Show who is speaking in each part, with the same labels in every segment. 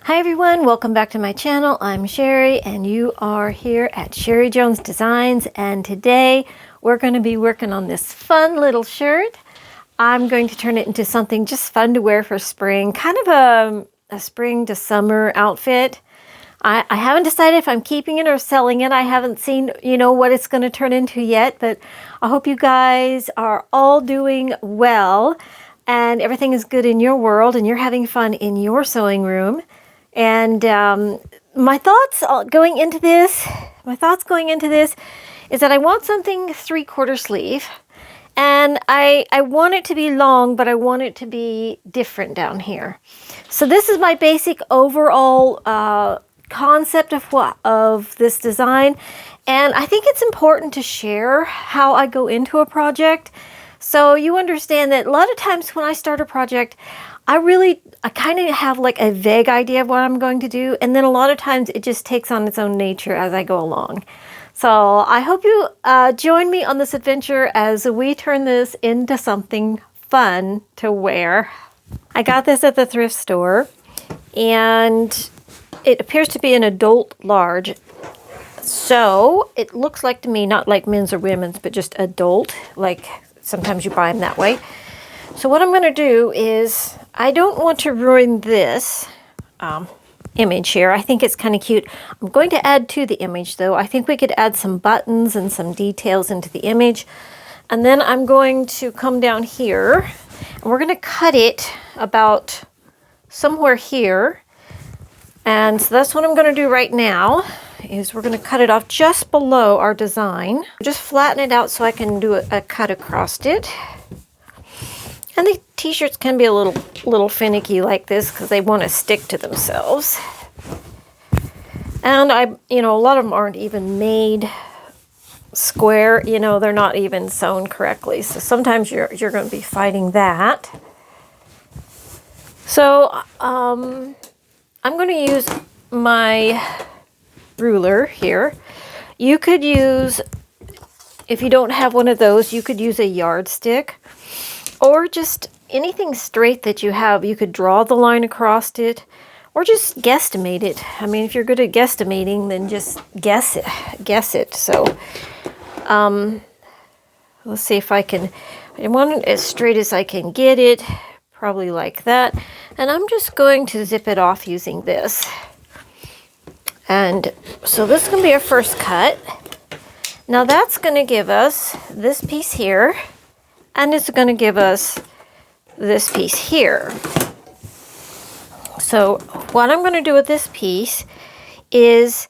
Speaker 1: Hi everyone, welcome back to my channel. I'm Sherry and you are here at Sherry Jones Designs, and today we're going to be working on this fun little shirt. I'm going to turn it into something just fun to wear for spring, kind of a spring to summer outfit. I haven't decided if I'm keeping it or selling it. I haven't seen, what it's going to turn into yet, but I hope you guys are all doing well and everything is good in your world and you're having fun in your sewing room. And my thoughts going into this is that I want something 3/4 sleeve, and I want it to be long, but I want it to be different down here. So this is my basic overall concept of this design, and I think it's important to share how I go into a project, so you understand that a lot of times when I start a project, I kind of have like a vague idea of what I'm going to do, and then a lot of times it just takes on its own nature as I go along. So I hope you join me on this adventure as we turn this into something fun to wear. I got this at the thrift store, and it appears to be an adult large. So it looks like to me, not like men's or women's, but just adult, like sometimes you buy them that way. So what I'm going to do is, I don't want to ruin this image here. I think it's kind of cute. I'm going to add to the image though. I think we could add some buttons and some details into the image. And then I'm going to come down here and we're going to cut it about somewhere here. And so that's what I'm going to do right now, is we're going to cut it off just below our design. Just flatten it out so I can do a cut across it. And the t-shirts can be a little finicky like this because they want to stick to themselves. And a lot of them aren't even made square, they're not even sewn correctly. So sometimes you're going to be fighting that. So I'm going to use my ruler here. You could use, if you don't have one of those, you could use a yardstick. Or just anything straight that you have. You could draw the line across it, or just guesstimate it. I mean, if you're good at guesstimating, then just guess it. So, let's see if I want it as straight as I can get it, probably like that. And I'm just going to zip it off using this. And so this is going to be our first cut. Now that's going to give us this piece here. And it's going to give us this piece here. So what I'm going to do with this piece is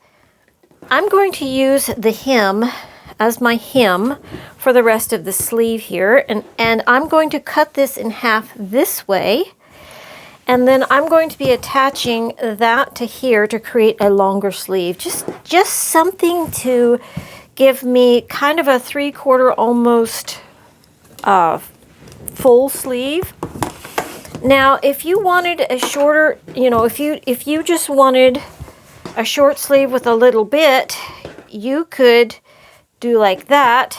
Speaker 1: I'm going to use the hem as my hem for the rest of the sleeve here. And I'm going to cut this in half this way. And then I'm going to be attaching that to here to create a longer sleeve. Just something to give me kind of a 3/4 almost full sleeve. Now, if you wanted a shorter, if you just wanted a short sleeve with a little bit, you could do like that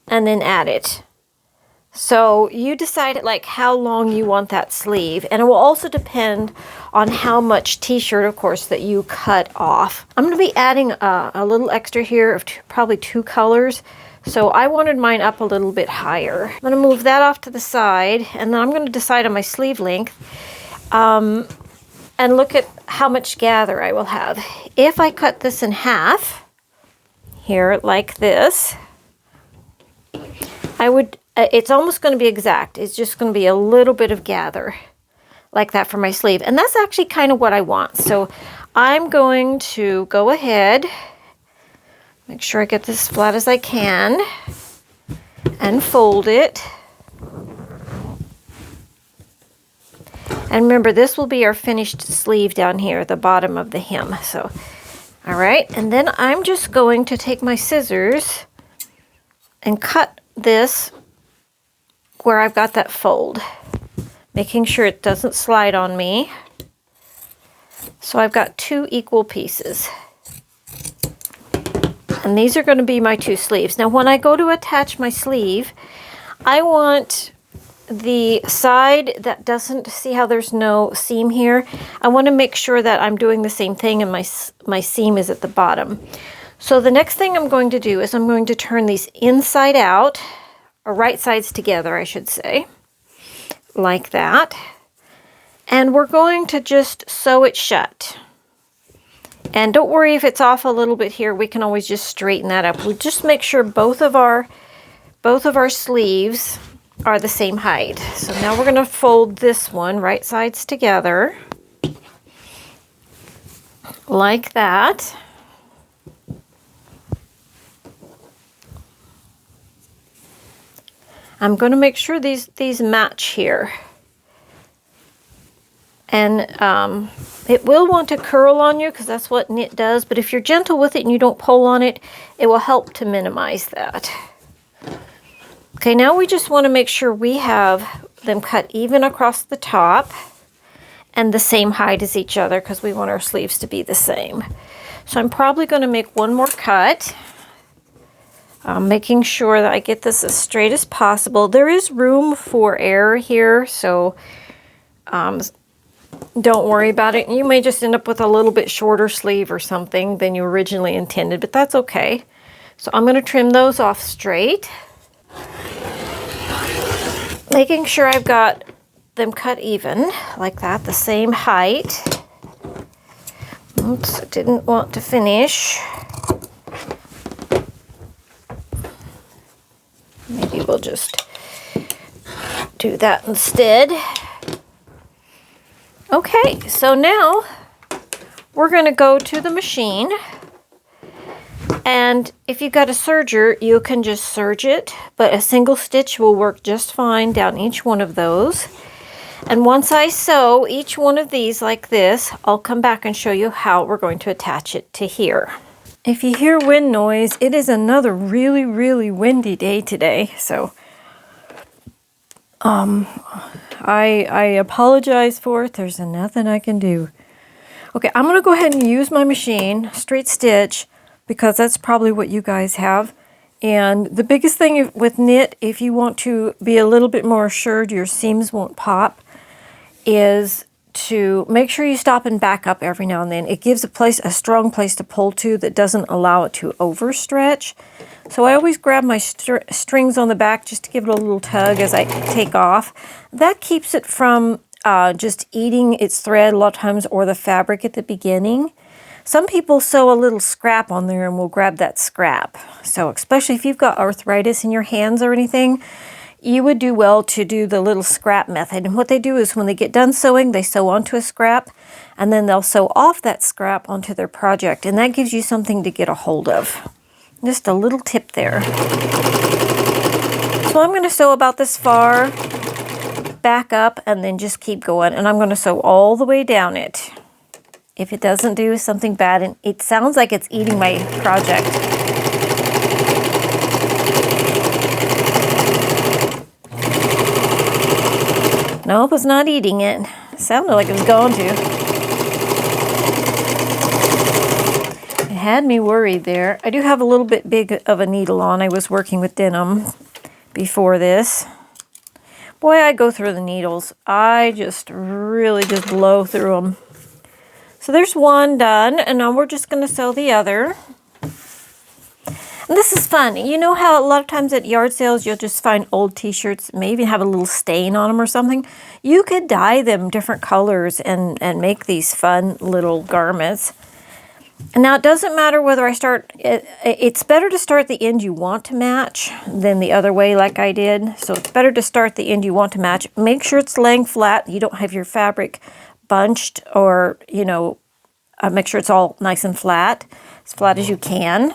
Speaker 1: and then add it. So you decide like how long you want that sleeve, and it will also depend on how much t-shirt, of course, that you cut off. I'm going to be adding a little extra here of probably 2 colors. So I wanted mine up a little bit higher. I'm going to move that off to the side, and then I'm going to decide on my sleeve length and look at how much gather I will have. If I cut this in half here like this, it's almost going to be exact. It's just going to be a little bit of gather like that for my sleeve. And that's actually kind of what I want. So I'm going to go ahead, make sure I get this as flat as I can, and fold it. And remember, this will be our finished sleeve down here at the bottom of the hem. So, all right, and then I'm just going to take my scissors and cut this where I've got that fold, making sure it doesn't slide on me. So I've got 2 equal pieces. And these are going to be my 2 sleeves. Now when I go to attach my sleeve, I want the side that doesn't, see how there's no seam here? I want to make sure that I'm doing the same thing and my seam is at the bottom. So the next thing I'm going to do is I'm going to turn these inside out, or right sides together, I should say, like that. And we're going to just sew it shut. And don't worry if it's off a little bit here, we can always just straighten that up. We'll just make sure both of our sleeves are the same height. So now we're going to fold this one right sides together like that. I'm going to make sure these match here. And it will want to curl on you because that's what knit does. But if you're gentle with it and you don't pull on it, it will help to minimize that. Okay, now we just want to make sure we have them cut even across the top and the same height as each other because we want our sleeves to be the same. So I'm probably going to make one more cut. Making sure that I get this as straight as possible. There is room for error here, so don't worry about it. You may just end up with a little bit shorter sleeve or something than you originally intended, but that's okay. So I'm going to trim those off straight. Making sure I've got them cut even, like that, the same height. Oops, I didn't want to finish. Maybe we'll just do that instead. Okay, so now we're going to go to the machine. And if you've got a serger, you can just serge it, but a single stitch will work just fine down each one of those. And once I sew each one of these like this, I'll come back and show you how we're going to attach it to here. If you hear wind noise, it is another really, really windy day today, so I apologize for it. There's nothing I can do. Okay, I'm going to go ahead and use my machine, straight stitch, because that's probably what you guys have. And the biggest thing with knit, if you want to be a little bit more assured your seams won't pop, is to make sure you stop and back up every now and then. It gives a strong place to pull to that doesn't allow it to overstretch. So I always grab my strings on the back just to give it a little tug as I take off. That keeps it from just eating its thread a lot of times, or the fabric at the beginning. Some people sew a little scrap on there and will grab that scrap. So especially if you've got arthritis in your hands or anything, you would do well to do the little scrap method. And what they do is when they get done sewing, they sew onto a scrap, and then they'll sew off that scrap onto their project. And that gives you something to get a hold of. Just a little tip there. So I'm going to sew about this far, back up, and then just keep going. And I'm going to sew all the way down it. If it doesn't do something bad, and it sounds like it's eating my project. Nope, it's not eating it. Sounded like it was going to. It had me worried there. I do have a little bit big of a needle on. I was working with denim before this. Boy, I go through the needles. I just really just blow through them. So there's one done, and now we're just going to sew the other. And this is fun. You know how a lot of times at yard sales you'll just find old t-shirts, maybe have a little stain on them or something? You could dye them different colors and make these fun little garments. And now it doesn't matter whether I start, it's better to start the end you want to match than the other way like I did. So it's better to start the end you want to match. Make sure it's laying flat. You don't have your fabric bunched, or, you know, make sure it's all nice and flat as you can.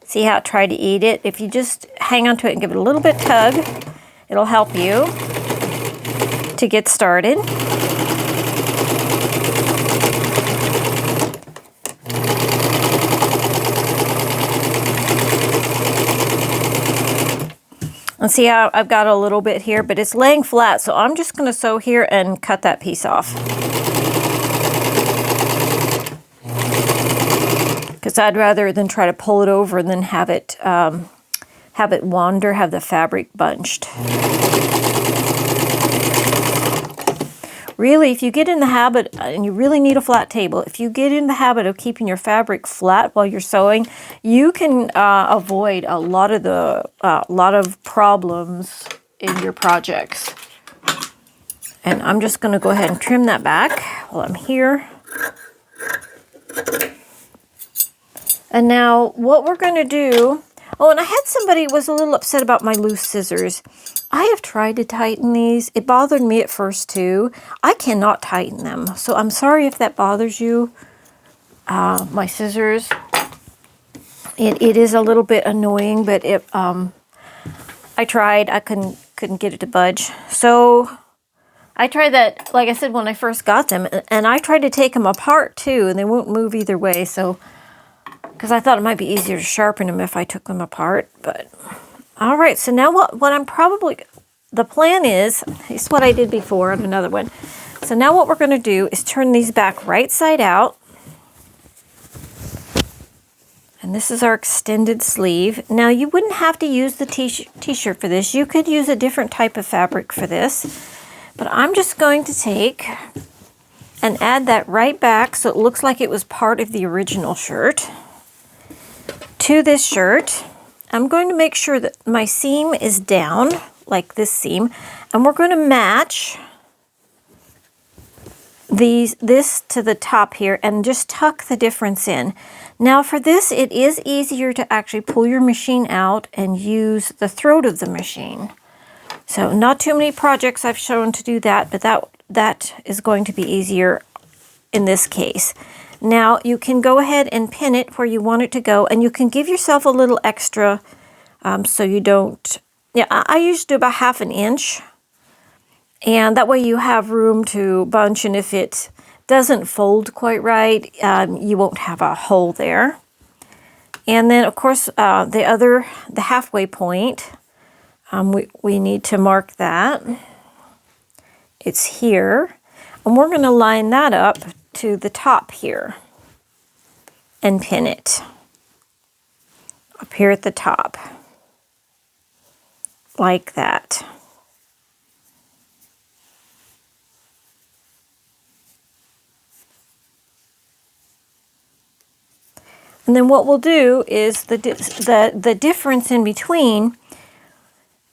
Speaker 1: See how it tried to eat it? If you just hang on to it and give it a little bit tug, it'll help you to get started. And see how I've got a little bit here, but it's laying flat, so I'm just going to sew here and cut that piece off. Because I'd rather than try to pull it over and then have it wander, have the fabric bunched. Really, if you get in the habit, and you really need a flat table, if you get in the habit of keeping your fabric flat while you're sewing, you can avoid a lot of problems in your projects. And I'm just going to go ahead and trim that back while I'm here. And now what we're going to do, oh, and I had somebody was a little upset about my loose scissors. I have tried to tighten these. It bothered me at first too. I cannot tighten them. So I'm sorry if that bothers you. My scissors. It is a little bit annoying, but I tried. I couldn't get it to budge. So I tried that, like I said, when I first got them, and I tried to take them apart too, and they won't move either way. So, because I thought it might be easier to sharpen them if I took them apart, but all right. So now what I'm probably, the plan is, it's what I did before on another one. So now what we're going to do is turn these back right side out. And this is our extended sleeve. Now you wouldn't have to use the t-shirt for this. You could use a different type of fabric for this. But I'm just going to take and add that right back so it looks like it was part of the original shirt to this shirt. I'm going to make sure that my seam is down, like this seam, and we're going to match this to the top here and just tuck the difference in. Now for this, it is easier to actually pull your machine out and use the throat of the machine. So not too many projects I've shown to do that, but that is going to be easier in this case. Now you can go ahead and pin it where you want it to go, and you can give yourself a little extra so you don't, yeah, I usually do about 1/2 inch, and that way you have room to bunch, and if it doesn't fold quite right, you won't have a hole there. And then of course the halfway point, we need to mark that. It's here. And we're going to line that up to the top here and pin it up here at the top, like that. And then what we'll do is the difference in between.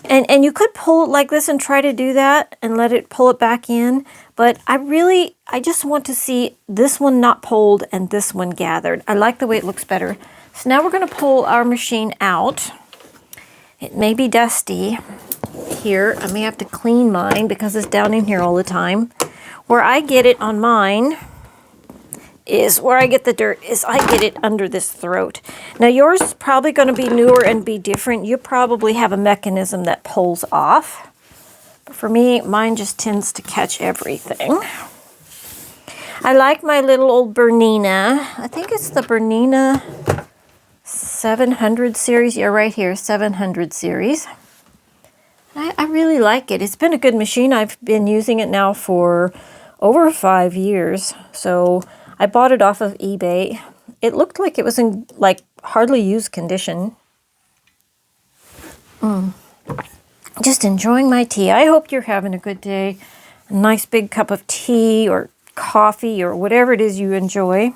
Speaker 1: And you could pull it like this and try to do that and let it pull it back in. But I just want to see this one not pulled and this one gathered. I like the way it looks better. So now we're going to pull our machine out. It may be dusty here. I may have to clean mine because it's down in here all the time. Where I get it on mine is where I get the dirt is I get it under this throat. Now yours is probably going to be newer and be different. You probably have a mechanism that pulls off. But for me, mine just tends to catch everything. I like my little old Bernina. I think it's the Bernina 700 series. Yeah, right here, 700 series. I really like it. It's been a good machine. I've been using it now for over 5 years. So I bought it off of eBay. It looked like it was in like hardly used condition. Just enjoying my tea. I hope you're having a good day. A nice big cup of tea or coffee or whatever it is you enjoy.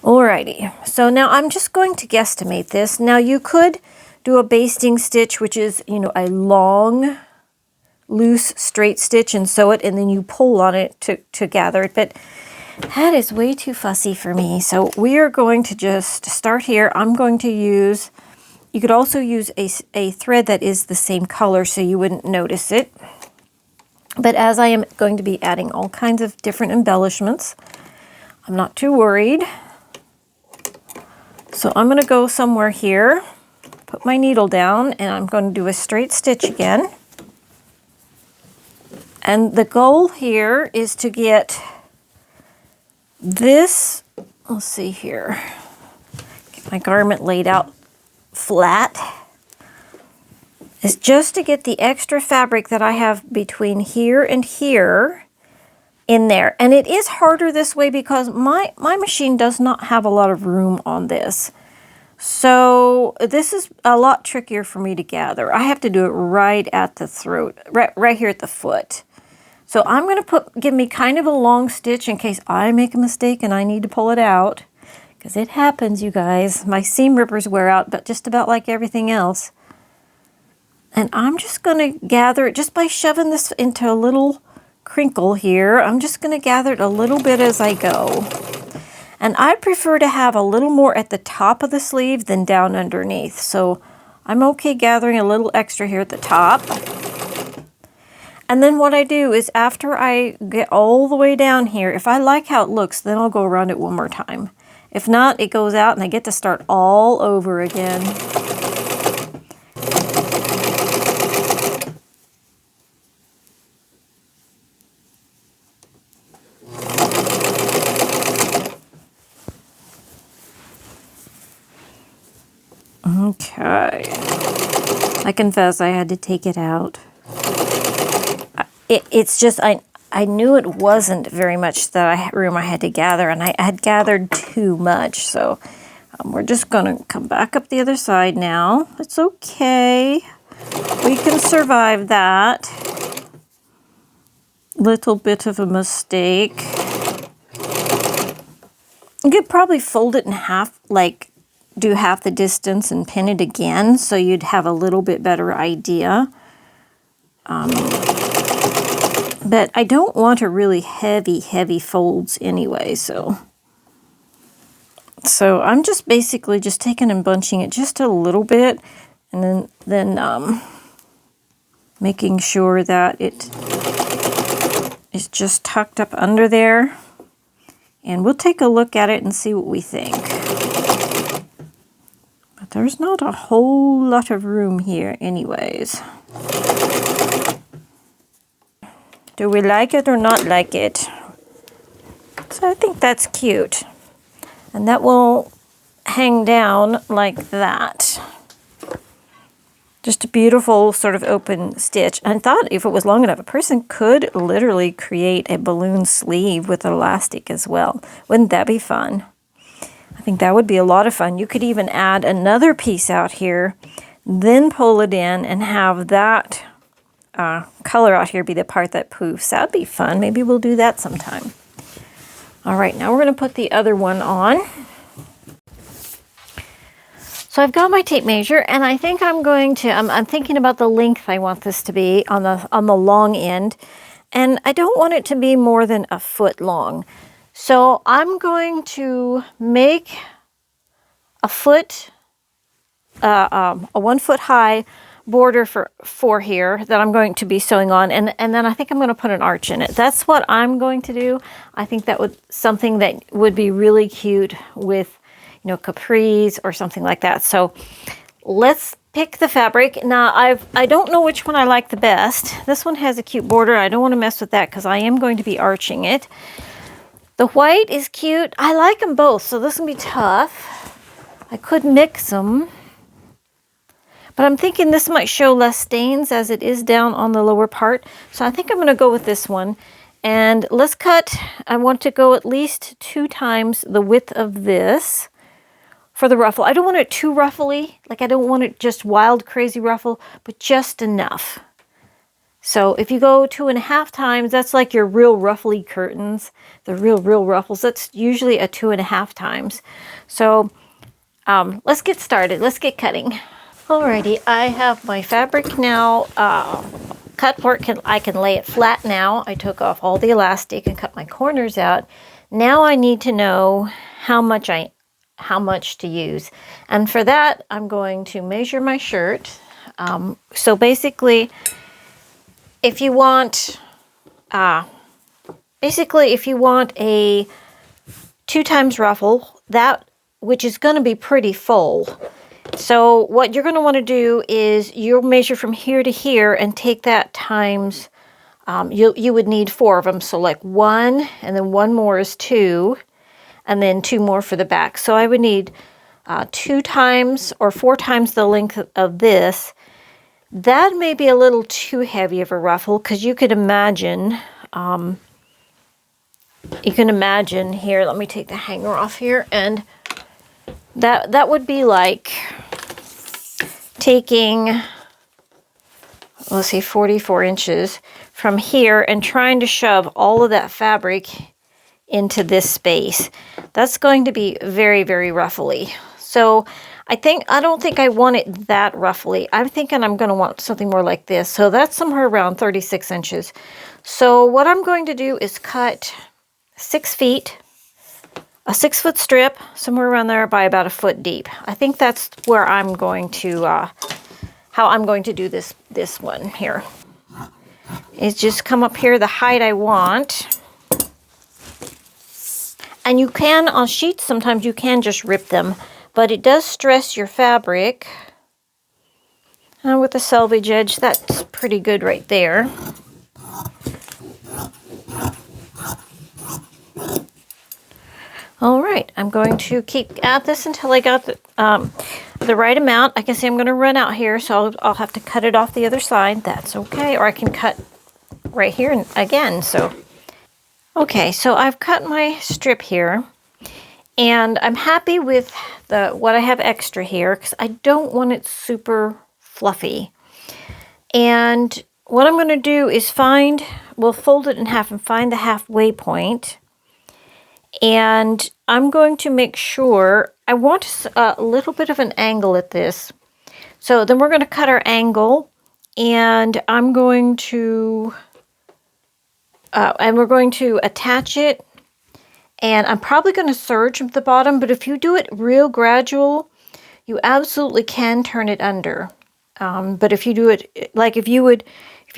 Speaker 1: Alrighty. So now I'm just going to guesstimate this. Now you could do a basting stitch, which is, you know, a long loose straight stitch and sew it, and then you pull on it to gather it, but that is way too fussy for me. So we are going to just start here. I'm going to use, you could also use a thread that is the same color so you wouldn't notice it, but as I am going to be adding all kinds of different embellishments, I'm not too worried. So I'm going to go somewhere here, put my needle down, and I'm going to do a straight stitch again. And the goal here is to get this, let's see here, get my garment laid out flat, is just to get the extra fabric that I have between here and here in there. And it is harder this way because my machine does not have a lot of room on this. So this is a lot trickier for me to gather. I have to do it right at the throat, right here at the foot. So I'm going to give me kind of a long stitch in case I make a mistake and I need to pull it out. Because it happens, you guys. My seam rippers wear out, but just about like everything else. And I'm just going to gather it just by shoving this into a little crinkle here. I'm just going to gather it a little bit as I go. And I prefer to have a little more at the top of the sleeve than down underneath. So I'm okay gathering a little extra here at the top. And then what I do is after I get all the way down here, if I like how it looks, then I'll go around it one more time. If not, it goes out and I get to start all over again. Okay. I confess I had to take it out. It's just, I knew it wasn't very much room I had to gather, and I had gathered too much. So we're just going to come back up the other side now. It's okay. We can survive that. Little bit of a mistake. You could probably fold it in half, like do half the distance and pin it again, so you'd have a little bit better idea. But I don't want a really heavy folds anyway, so I'm just basically just taking and bunching it just a little bit, and then making sure that it is just tucked up under there. And we'll take a look at it and see what we think. But there's not a whole lot of room here anyways. Do we like it or not like it? So I think that's cute. And that will hang down like that. Just a beautiful sort of open stitch. I thought if it was long enough, a person could literally create a balloon sleeve with elastic as well. Wouldn't that be fun? I think that would be a lot of fun. You could even add another piece out here, then pull it in and have that color out here be the part that poofs. That'd be fun. Maybe we'll do that sometime. All right, now we're going to put the other one on. So I've got my tape measure, and I think I'm going to, I'm thinking about the length I want this to be on the long end, and I don't want it to be more than a foot long. So I'm going to make a foot, a 1 foot high border for here that I'm going to be sewing on, and then I think I'm going to put an arch in it. That's what I'm going to do. I think that would something that would be really cute with, you know, capris or something like that. So let's pick the fabric. Now I don't know which one I like the best. This one has a cute border. I don't want to mess with that because I am going to be arching it. The white is cute. I like them both, so this will be tough. I could mix them. But I'm thinking this might show less stains as it is down on the lower part. So I think I'm going to go with this one. And let's cut. I want to go at least 2 times the width of this for the ruffle. I don't want it too ruffly. Like I don't want it just wild, crazy ruffle, but just enough. So if you go 2.5 times, that's like your real ruffly curtains. The real ruffles. That's usually a 2.5 times. So let's get started. Let's get cutting. Alrighty, I have my fabric now cut for it. I can lay it flat now. I took off all the elastic and cut my corners out. Now I need to know how much to use. And for that, I'm going to measure my shirt. So basically, if you want a 2 times ruffle, which is going to be pretty full. So what you're going to want to do is you'll measure from here to here and take that times, you would need 4 of them. So like 1, and then 1 more is 2, and then 2 more for the back. So I would need 2 times or 4 times the length of this. That may be a little too heavy of a ruffle because you could imagine, here, let me take the hanger off here, and that would be like taking let's see, 44 inches from here and trying to shove all of that fabric into this space. That's going to be very, very ruffly. So I don't think I want it that ruffly. I'm thinking I'm going to want something more like this. So that's somewhere around 36 inches. So what I'm going to do is cut 6 feet, a 6-foot strip, somewhere around there by about a foot deep. I think that's where I'm going to, how I'm going to do this one here. Is just come up here the height I want. And you can, on sheets, sometimes you can just rip them, but it does stress your fabric. And with the selvage edge, that's pretty good right there. All right, I'm going to keep at this until I got the right amount. I can see I'm going to run out here, so I'll have to cut it off the other side. That's okay, or I can cut right here again. So, okay, so I've cut my strip here, and I'm happy with what I have extra here because I don't want it super fluffy. And what I'm going to do is we'll fold it in half and find the halfway point. And I'm going to make sure, I want a little bit of an angle at this. So then we're going to cut our angle, and I'm going to, and we're going to attach it. And I'm probably going to serge at the bottom, but if you do it real gradual, you absolutely can turn it under. But if you do it, like if you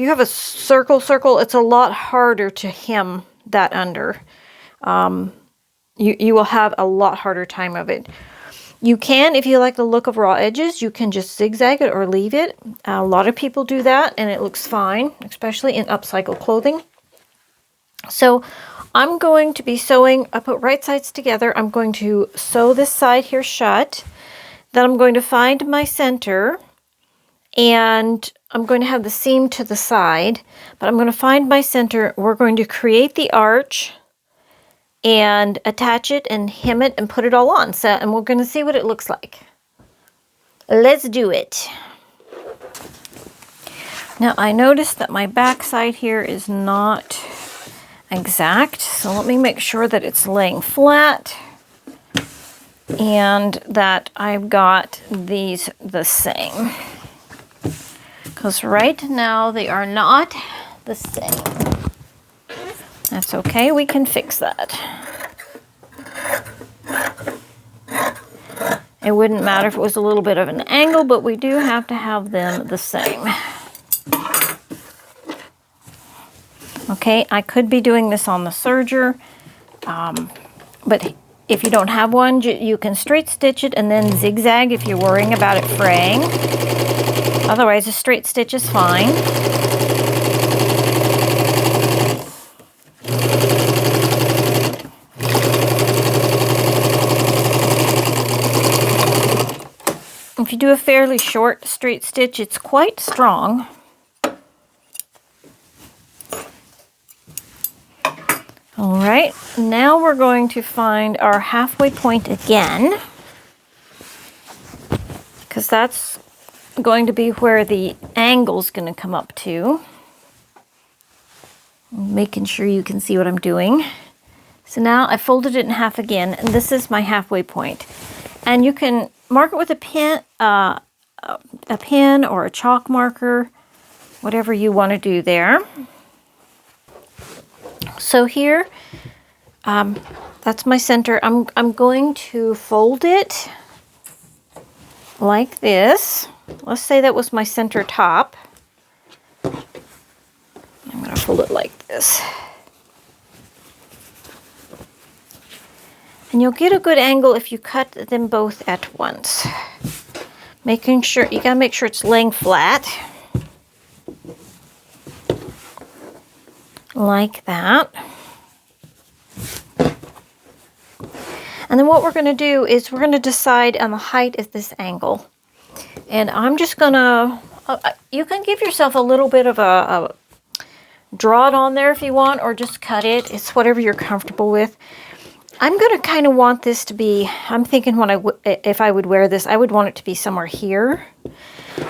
Speaker 1: have a circle, it's a lot harder to hem that under. You will have a lot harder time of it. You can, if you like the look of raw edges, you can just zigzag it or leave it. A lot of people do that and it looks fine, especially in upcycle clothing. So I'm going to be sewing, I put right sides together. I'm going to sew this side here shut. Then I'm going to find my center, and I'm going to have the seam to the side, but I'm going to find my center. We're going to create the arch and attach it and hem it and put it all on. So, and we're going to see what it looks like. Let's do it. Now I noticed that my back side here is not exact, so let me make sure that it's laying flat and that I've got these the same, because right now they are not the same. That's okay, we can fix that. It wouldn't matter if it was a little bit of an angle, but we do have to have them the same. Okay, I could be doing this on the serger, but if you don't have one, you can straight stitch it and then zigzag if you're worrying about it fraying. Otherwise, a straight stitch is fine. If you do a fairly short straight stitch, it's quite strong. All right, now we're going to find our halfway point again, because that's going to be where the angle's going to come up to. Making sure you can see what I'm doing. So now I folded it in half again, and this is my halfway point. And you can mark it with a pen or a chalk marker, whatever you want to do there. So here, that's my center. I'm going to fold it like this. Let's say that was my center top. I'm going to fold it like this. And you'll get a good angle if you cut them both at once. Making sure, you gotta make sure it's laying flat. Like that. And then what we're gonna do is we're gonna decide on the height of this angle. And I'm just gonna, you can give yourself a little bit of a draw it on there if you want, or just cut it. It's whatever you're comfortable with. I'm going to kind of want this to be, I'm thinking if I would wear this, I would want it to be somewhere here.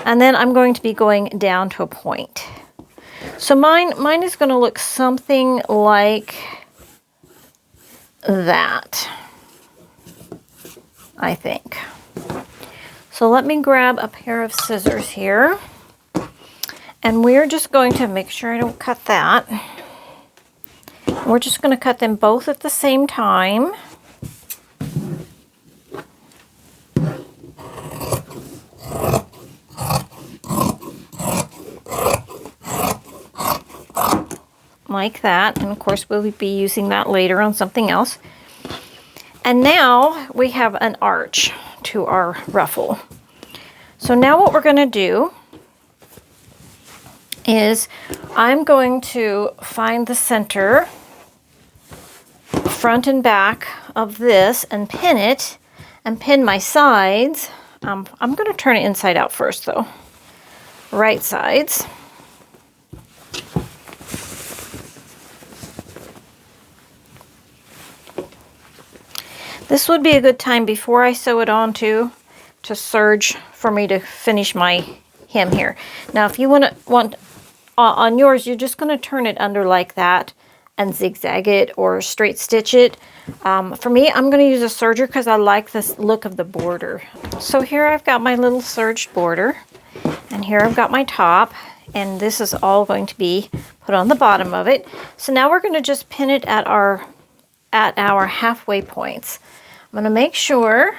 Speaker 1: And then I'm going to be going down to a point. So mine is going to look something like that, I think. So let me grab a pair of scissors here. And we're just going to make sure I don't cut that. We're just going to cut them both at the same time. Like that. And of course we'll be using that later on something else. And now we have an arch to our ruffle. So now what we're going to do is I'm going to find the center, front and back of this, and pin it, and pin my sides. I'm going to turn it inside out first though. Right sides. This would be a good time before I sew it on to serge for me to finish my hem here. Now if you want on yours, you're just going to turn it under like that and zigzag it or straight stitch it. For me, I'm going to use a serger because I like this look of the border. So here I've got my little serged border, and here I've got my top, and this is all going to be put on the bottom of it. So now we're going to just pin it at our halfway points. I'm going to make sure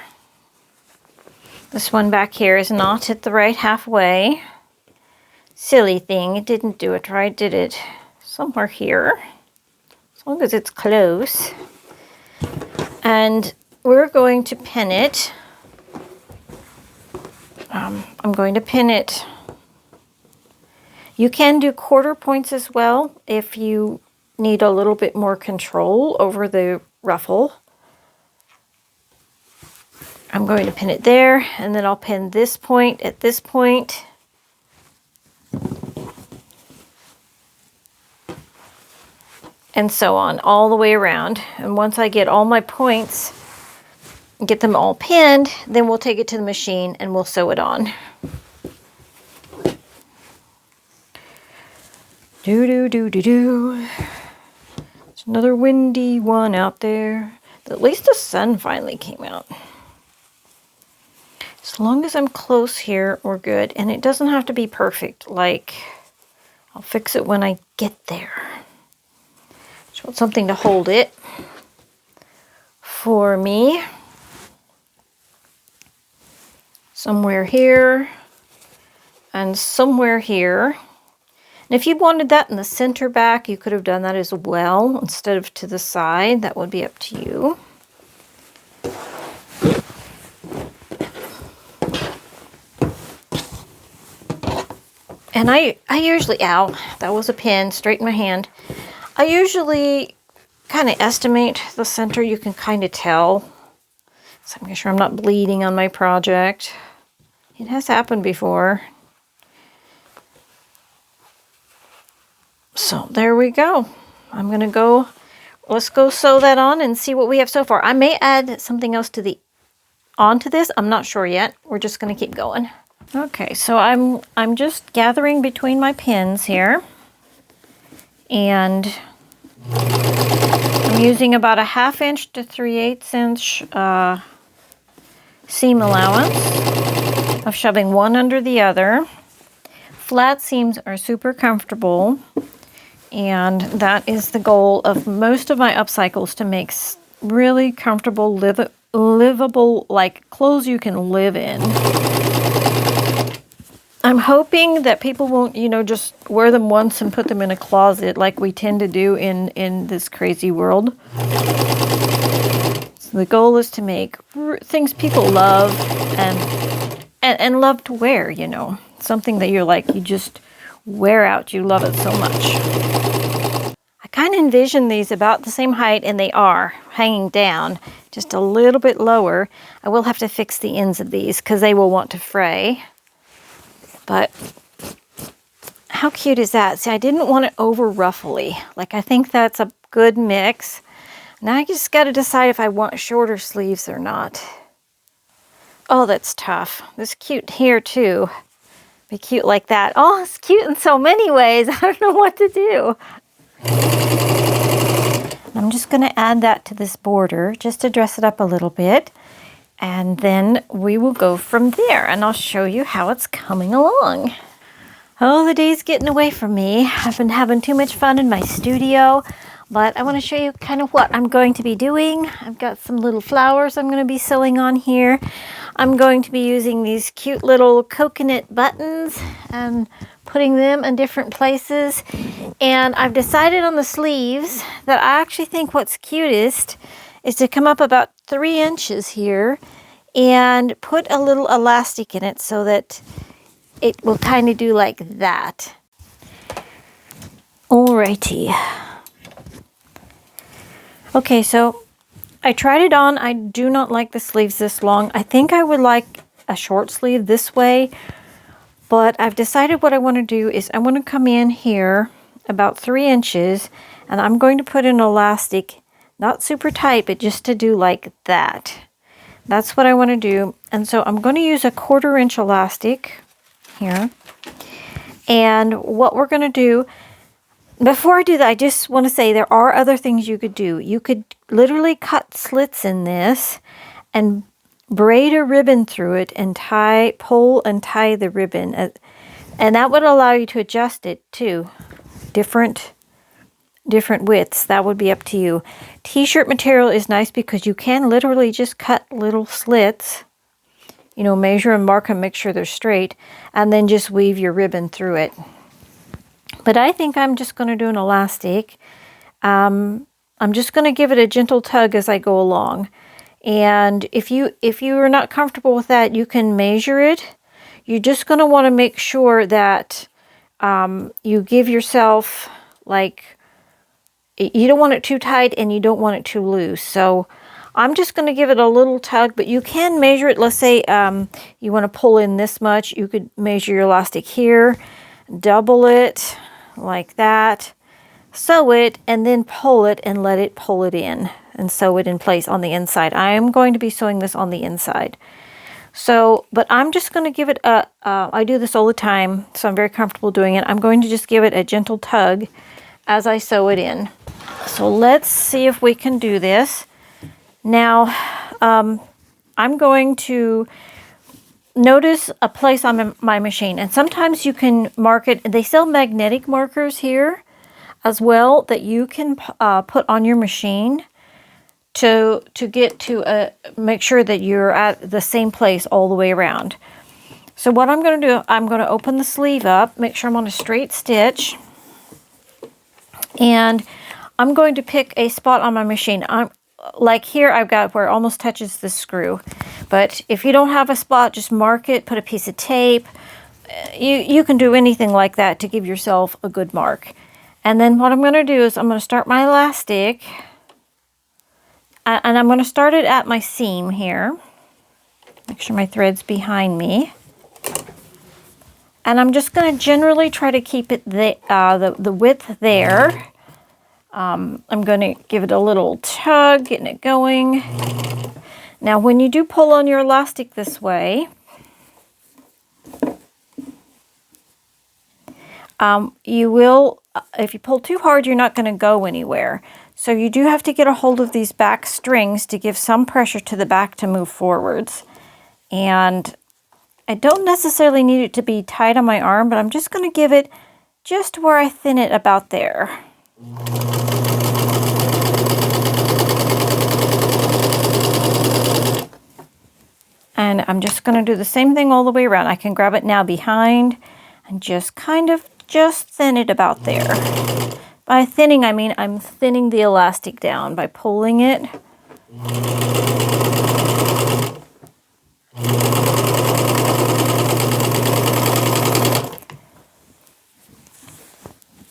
Speaker 1: this one back here is not at the right halfway. Silly thing, it didn't do it right, did it? Somewhere here, as long as it's close. And we're going to pin it. I'm going to pin it. You can do quarter points as well if you need a little bit more control over the ruffle. I'm going to pin it there, and then I'll pin this point at this point. And so on, all the way around. And once I get all my points, get them all pinned, then we'll take it to the machine and we'll sew it on. Do. It's another windy one out there. But at least the sun finally came out. As long as I'm close here, we're good. And it doesn't have to be perfect. Like, I'll fix it when I get there. Just want something to hold it for me. Somewhere here and somewhere here. And if you wanted that in the center back, you could have done that as well instead of to the side. That would be up to you. And I usually, ow, that was a pin, straight in my hand. I usually kind of estimate the center. You can kind of tell. So I'm making sure I'm not bleeding on my project. It has happened before. So there we go. I'm going to go, let's go sew that on and see what we have so far. I may add something else onto this. I'm not sure yet. We're just going to keep going. Okay, so I'm just gathering between my pins here. And I'm using about a 1/2 inch to 3/8 inch seam allowance of shoving one under the other. Flat seams are super comfortable, and that is the goal of most of my upcycles, to make really comfortable, livable, like clothes you can live in. I'm hoping that people won't, just wear them once and put them in a closet like we tend to do in this crazy world. So the goal is to make things people love and love to wear, Something that you're like, you just wear out. You love it so much. I kind of envision these about the same height, and they are hanging down just a little bit lower. I will have to fix the ends of these because they will want to fray. But how cute is that? See, I didn't want it over ruffly. Like, I think that's a good mix. Now I just got to decide if I want shorter sleeves or not. Oh, that's tough. This cute here too. Be cute like that. Oh, it's cute in so many ways. I don't know what to do. I'm just going to add that to this border just to dress it up a little bit. And then we will go from there, and I'll show you how it's coming along. Oh, the day's getting away from me. I've been having too much fun in my studio, but I want to show you kind of what I'm going to be doing. I've got some little flowers I'm going to be sewing on here. I'm going to be using these cute little coconut buttons and putting them in different places. And I've decided on the sleeves that I actually think what's cutest is to come up about 3 inches here and put a little elastic in it so that it will kind of do like that. Alrighty. Okay, so I tried it on. I do not like the sleeves this long. I think I would like a short sleeve this way, but I've decided what I want to do is I want to come in here about 3 inches, and I'm going to put an elastic, not super tight, but just to do like that. That's what I want to do. And so I'm going to use a 1/4 inch elastic here. And what we're going to do, before I do that, I just want to say there are other things you could do. You could literally cut slits in this and braid a ribbon through it and pull and tie the ribbon. And that would allow you to adjust it too. Different widths. That would be up to you. T-shirt material is nice because you can literally just cut little slits, you know, measure and mark them, make sure they're straight, and then just weave your ribbon through it. But I think I'm just going to do an elastic. I'm just going to give it a gentle tug as I go along. And if you are not comfortable with that, you can measure it. You're just going to want to make sure that you give yourself, like, you don't want it too tight and you don't want it too loose. So I'm just going to give it a little tug, but you can measure it. Let's say you want to pull in this much. You could measure your elastic here, double it like that, sew it, and then pull it and let it pull it in and sew it in place on the inside. I am going to be sewing this on the inside. So, but I'm just going to give it I do this all the time, so I'm very comfortable doing it. I'm going to just give it a gentle tug as I sew it in. So let's see if we can do this. Now, I'm going to notice a place on my machine, and sometimes you can mark it. They sell magnetic markers here as well that you can put on your machine to get to make sure that you're at the same place all the way around. So what I'm going to do, I'm going to open the sleeve up, make sure I'm on a straight stitch, and I'm going to pick a spot on my machine. Like here, I've got where it almost touches the screw. But if you don't have a spot, just mark it, put a piece of tape. You can do anything like that to give yourself a good mark. And then what I'm going to do is I'm going to start my elastic. And I'm going to start it at my seam here. Make sure my thread's behind me. And I'm just going to generally try to keep it the width there. I'm going to give it a little tug, getting it going. Now, when you do pull on your elastic this way, you will, if you pull too hard, you're not going to go anywhere. So you do have to get a hold of these back strings to give some pressure to the back to move forwards. And I don't necessarily need it to be tight on my arm, but I'm just going to give it just where I thin it about there. And I'm just going to do the same thing all the way around. I can grab it now behind and just kind of just thin it about there. By thinning, I mean I'm thinning the elastic down by pulling it.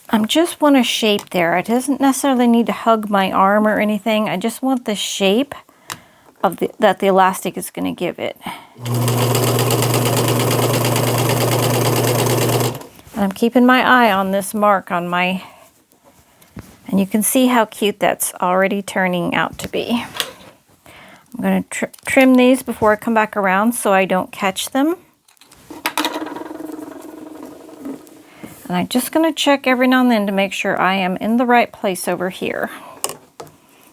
Speaker 1: I just want a shape there. It doesn't necessarily need to hug my arm or anything. I just want the shape of that the elastic is going to give it. And I'm keeping my eye on this mark on my, and you can see how cute that's already turning out to be. I'm going to trim these before I come back around so I don't catch them. And I'm just going to check every now and then to make sure I am in the right place over here.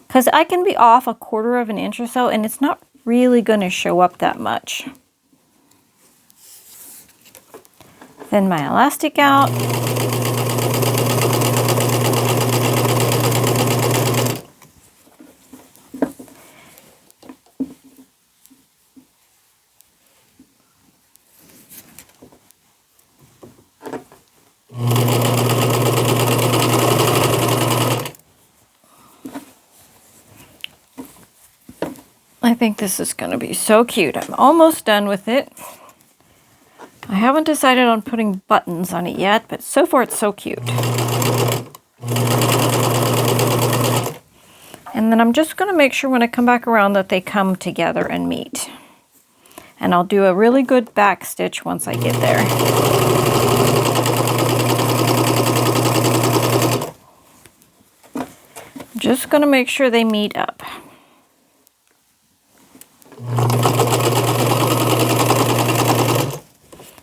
Speaker 1: Because I can be off 1/4 of an inch or so, and it's not really going to show up that much. Thin my elastic out. I think this is going to be so cute. I'm almost done with it. I haven't decided on putting buttons on it yet, but so far it's so cute. And then I'm just going to make sure when I come back around that they come together and meet. And I'll do a really good back stitch once I get there. I'm just going to make sure they meet up.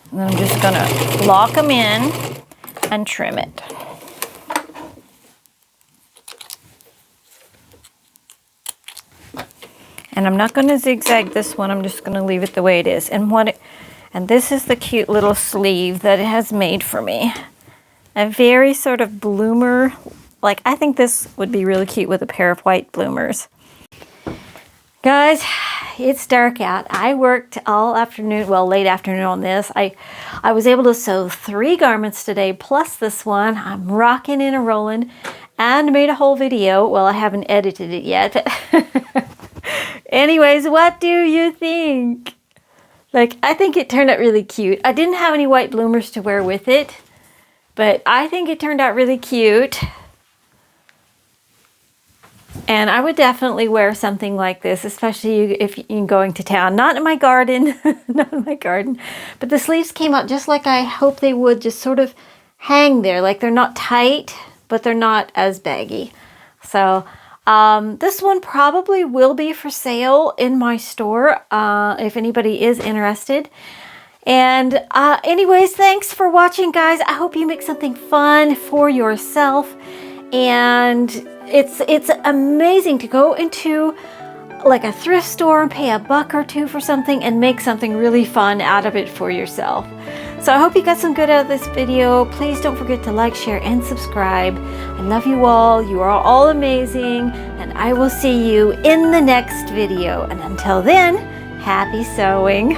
Speaker 1: And then I'm just going to lock them in and trim it. And I'm not going to zigzag this one. I'm just going to leave it the way it is. And this is the cute little sleeve that it has made for me. A very sort of bloomer. Like, I think this would be really cute with a pair of white bloomers. Guys, it's dark out. I worked all afternoon, well, late afternoon on this. I was able to sew 3 garments today, plus this one. I'm rocking and rolling, and made a whole video. Well, I haven't edited it yet. Anyways, what do you think? Like, I think it turned out really cute. I didn't have any white bloomers to wear with it, but I think it turned out really cute. And I would definitely wear something like this, especially if you're going to town. Not in my garden, not in my garden. But the sleeves came out just like I hope they would, just sort of hang there. Like they're not tight, but they're not as baggy. So this one probably will be for sale in my store if anybody is interested. And anyways, thanks for watching, guys. I hope you make something fun for yourself. And it's amazing to go into like a thrift store and pay $1 or $2 for something and make something really fun out of it for yourself. So I hope you got some good out of this video. Please don't forget to like, share, and subscribe. I love you all. You are all amazing. And I will see you in the next video. And until then, happy sewing.